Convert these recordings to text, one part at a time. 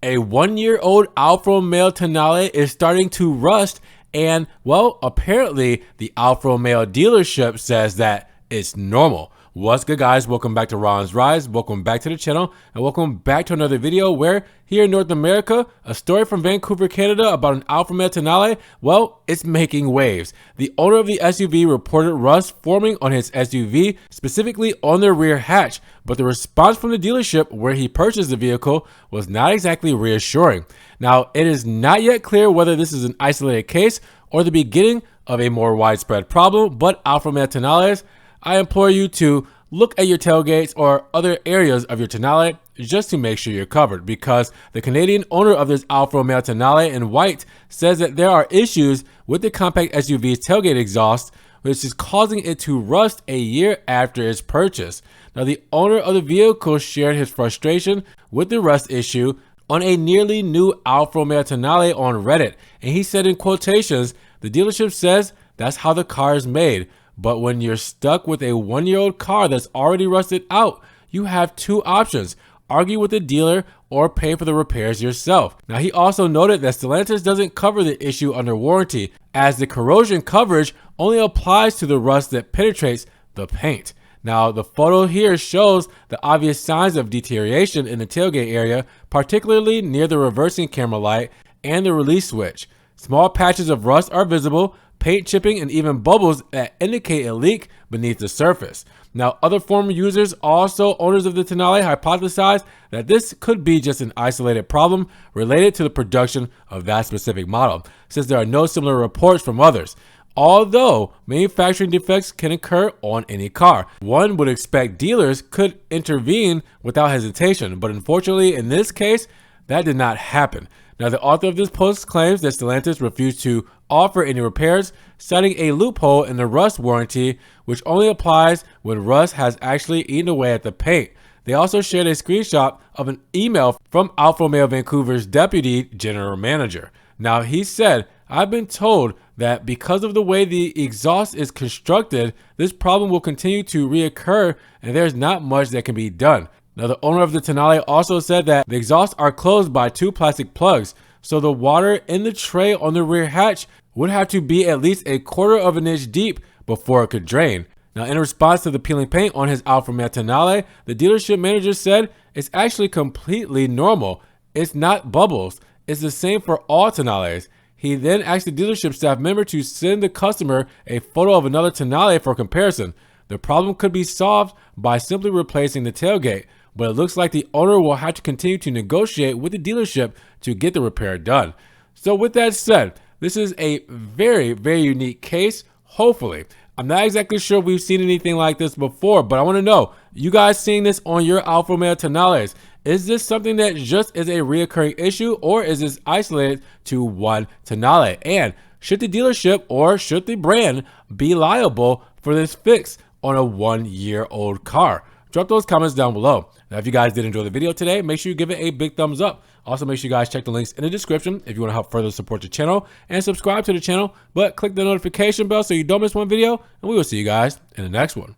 A 1-year-old Alfa Romeo Tonale is starting to rust, and well, apparently the Alfa Romeo dealership says that it's normal. What's good, guys? Welcome back to Ron's Rise. Welcome back to the channel, and welcome back to another video where here in North America, a story from Vancouver, Canada about an Alfa Romeo Tonale, well, it's making waves. The owner of the SUV reported rust forming on his SUV, specifically on the rear hatch, but the response from the dealership where he purchased the vehicle was not exactly reassuring. Now, it is not yet clear whether this is an isolated case or the beginning of a more widespread problem, but Alfa Romeo Tonales, I implore you to look at your tailgates or other areas of your Tonale just to make sure you're covered, because the Canadian owner of this Alfa Romeo Tonale in white says that there are issues with the compact SUV's tailgate exhaust, which is causing it to rust a year after its purchase. Now, the owner of the vehicle shared his frustration with the rust issue on a nearly new Alfa Romeo Tonale on Reddit, and he said in quotations, "The dealership says that's how the car is made. But when you're stuck with a 1-year-old car that's already rusted out, you have two options: argue with the dealer or pay for the repairs yourself." Now, he also noted that Stellantis doesn't cover the issue under warranty, as the corrosion coverage only applies to the rust that penetrates the paint. Now, the photo here shows the obvious signs of deterioration in the tailgate area, particularly near the reversing camera light and the release switch. Small patches of rust are visible, paint chipping, and even bubbles that indicate a leak beneath the surface. Now, other former users, also owners of the Tonale, hypothesized that this could be just an isolated problem related to the production of that specific model, since there are no similar reports from others. Although manufacturing defects can occur on any car, one would expect dealers could intervene without hesitation, but unfortunately in this case, that did not happen. Now, the author of this post claims that Stellantis refused to offer any repairs, citing a loophole in the rust warranty, which only applies when rust has actually eaten away at the paint. They also shared a screenshot of an email from Alfa Romeo Vancouver's deputy general manager. Now, he said, "I've been told that because of the way the exhaust is constructed, this problem will continue to reoccur and there's not much that can be done." Now, the owner of the Tonale also said that the exhausts are closed by two plastic plugs, so the water in the tray on the rear hatch would have to be at least a quarter of an inch deep before it could drain. Now, in response to the peeling paint on his Alfa Romeo Tonale, the dealership manager said it's actually completely normal. It's not bubbles. It's the same for all Tonales. He then asked the dealership staff member to send the customer a photo of another Tonale for comparison. The problem could be solved by simply replacing the tailgate, but it looks like the owner will have to continue to negotiate with the dealership to get the repair done. So with that said, this is a very, very unique case, hopefully. I'm not exactly sure we've seen anything like this before, but I want to know, you guys seeing this on your Alfa Romeo Tonales? Is this something that just is a reoccurring issue, or is this isolated to one Tonale? And should the dealership or should the brand be liable for this fix on a 1-year-old car? Drop those comments down below. Now, if you guys did enjoy the video today, make sure you give it a big thumbs up. Also, make sure you guys check the links in the description if you want to help further support the channel, and subscribe to the channel, but click the notification bell so you don't miss one video, and we will see you guys in the next one.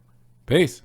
Peace.